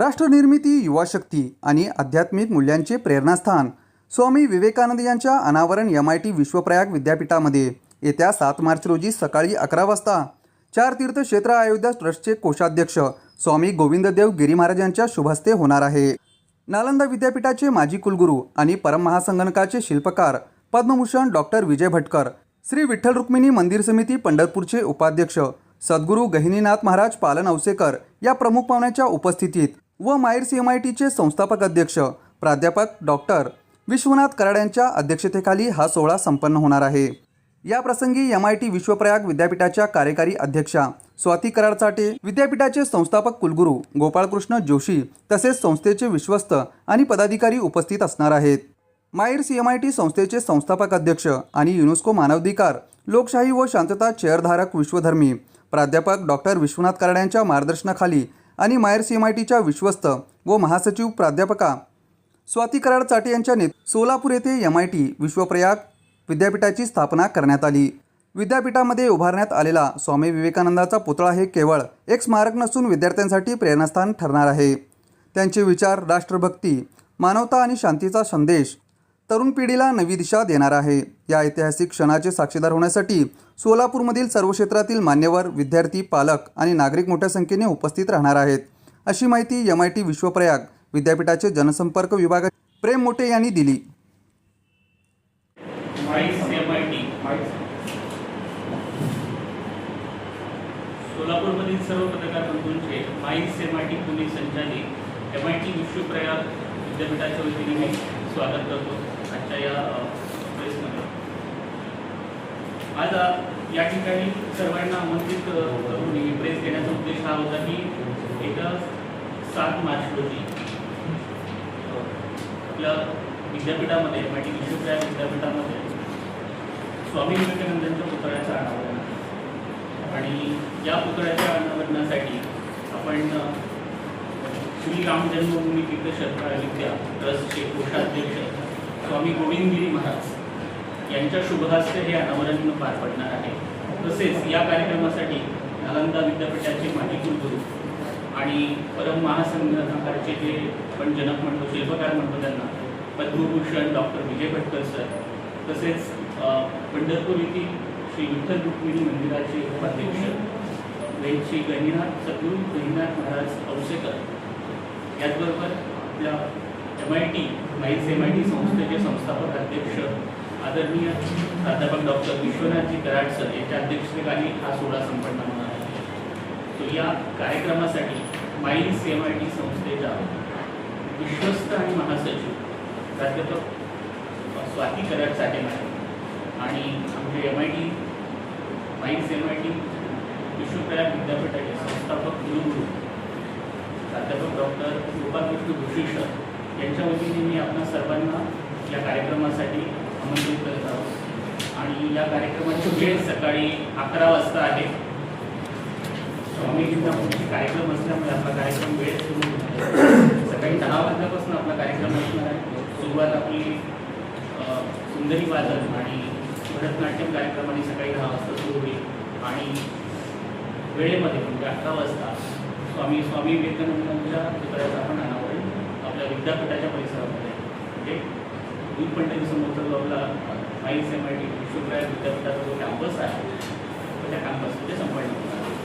राष्ट्रनिर्मिती, युवा शक्ती आणि आध्यात्मिक मूल्यांचे प्रेरणास्थान स्वामी विवेकानंद यांच्या अनावरण MIT विश्वप्रयाग विद्यापीठामध्ये येत्या 7 मार्च रोजी सकाळी 11 वाजता चार तीर्थक्षेत्र अयोध्या ट्रस्टचे कोषाध्यक्ष स्वामी गोविंददेव गिरी महाराज यांच्या शुभहस्ते होणार आहे। नालंदा विद्यापीठाचे माजी कुलगुरू आणि परममहासंगणकाचे शिल्पकार पद्मभूषण डॉक्टर विजय भटकर, श्री विठ्ठल रुक्मिणी मंदिर समिती पंढरपूरचे उपाध्यक्ष सद्गुरू गहिनीनाथ महाराज पालन औसेकर या प्रमुख पाहुण्यांच्या उपस्थितीत व मायर्स MITचे संस्थापक अध्यक्ष प्राध्यापक डॉक्टर विश्वनाथ कराड यांच्या अध्यक्षतेखाली हा सोहळा संपन्न होणार आहे। या प्रसंगी MIT विश्वप्रयाग विद्यापीठाच्या कार्यकारी अध्यक्षा स्वाती कराड चाटे, विद्यापीठाचे संस्थापक कुलगुरू गोपाळकृष्ण जोशी तसेच संस्थेचे विश्वस्त आणि पदाधिकारी उपस्थित असणार आहेत। मायर्स MIT संस्थेचे संस्थापक अध्यक्ष आणि युनेस्को मानवाधिकार, लोकशाही व शांतता चेअरधारक विश्वधर्मी प्राध्यापक डॉक्टर विश्वनाथ कराड यांच्या मार्गदर्शनाखाली आणि मायर्स MITच्या विश्वस्त व महासचिव प्राध्यापका स्वाती कराड चाटे यांच्या सोलापूर येथे MIT विश्वप्रयाग विद्यापीठाची स्थापना करण्यात आली। विद्यापीठामध्ये उभारण्यात आलेला स्वामी विवेकानंदाचा पुतळा हे केवळ एक स्मारक नसून विद्यार्थ्यांसाठी प्रेरणास्थान ठरणार आहे। त्यांचे विचार, राष्ट्रभक्ती, मानवता आणि शांतीचा संदेश तरुण पिढीला नवी दिशा देणार आहे। या ऐतिहासिक क्षणाचे साक्षीदार होण्यासाठी सोलापूरमधील सर्व क्षेत्रातील मान्यवर, विद्यार्थी, पालक आणि नागरिक मोठ्या संख्येने उपस्थित राहणार आहेत, अशी माहिती MIT विश्वप्रयाग विद्यापीठाचे जनसंपर्क विभाग प्रेम मोटे यांनी दिली। सोलापूरमधील सर्व पत्रकार बंधूंचे मायर्स MIT पुणे संचालित MIT विश्वप्रयाग विद्यापीठाच्या वतीने मी स्वागत करतो आजच्या या प्रेसमध्ये। आज या ठिकाणी सर्वांना आमंत्रित करून ही प्रेस घेण्याचा उद्देश हा होता की येत्या 7 मार्च रोजी आपल्या विद्यापीठामध्ये MIT विश्वप्रयाग विद्यापीठामध्ये स्वामी विवेकानंदांच्या पुतळ्याचं अनावरण आहे आणि या पुतळ्याच्या अनावरणासाठी आपण श्री राम जन्मभूमी तीर्थक्षेत्र अयोध्या ट्रस्टचे कोषाध्यक्ष स्वामी गोविंदगिरी महाराज यांच्या शुभहस्ते हे अनावरण पार पडणार आहे। तसेच या कार्यक्रमासाठी नालंदा विद्यापीठाचे माजी कुलगुरू आणि परममहासंगणकाचे जे आपण जनक म्हणतो, शिल्पकार म्हणतो, त्यांना पद्मभूषण डॉक्टर विजय भटकर सर, तसेच पंढरपूर येथील श्री विठ्ठल रुक्मिणी मंदिराचे उपाध्यक्ष श्री सद्गुरू गहिनीनाथ महाराज औसेकर, याचबरोबर आपल्या मायर्स MIT संस्थेचे संस्थापक अध्यक्ष आदरणीय प्राध्यापक डॉक्टर विश्वनाथजी कराड सर यांच्या अध्यक्षतेखाली हा सोहळा संपन्न होणार आहे। तो या कार्यक्रमासाठी मायर्स MIT संस्थेच्या विश्वस्त आणि महासचिव प्राध्यापक स्वाती कराड चाटे आणि आमचे मायर्स MIT विश्वप्रयाग विद्यापीठाचे संस्थापक कुलगुरू प्राध्यापक डॉक्टर गोपाळकृष्ण जोशी सर यांच्या वतीने मी आपल्या सर्वांना या कार्यक्रमासाठी आमंत्रित करत आहोत आणि या कार्यक्रमाची वेळ सकाळी 11 वाजता आहे। स्वामीजींचा कार्यक्रम असल्यामुळे आपला कार्यक्रम वेळ सुरू होतो। सकाळी 10 वाजल्यापासून आपला कार्यक्रम असणार आहे। सुरुवात आपली सुंदरी वादन आणि भरतनाट्यम कार्यक्रमाने सकाळी 10 वाजता सुरू होईल आणि वेळेमध्ये म्हणजे 11 वाजता स्वामी विवेकानंदांच्या पुतळ्याचं आपण अनावरण आपल्या विद्यापीठाच्या परिसरामध्ये म्हणजे दूधपंढरी समोरचा जो आपला मायर्स MIT विश्वप्रयाग विद्यापीठाचा जो कॅम्पस आहे त्या कॅम्पसमध्ये संपन्न होणार आहे।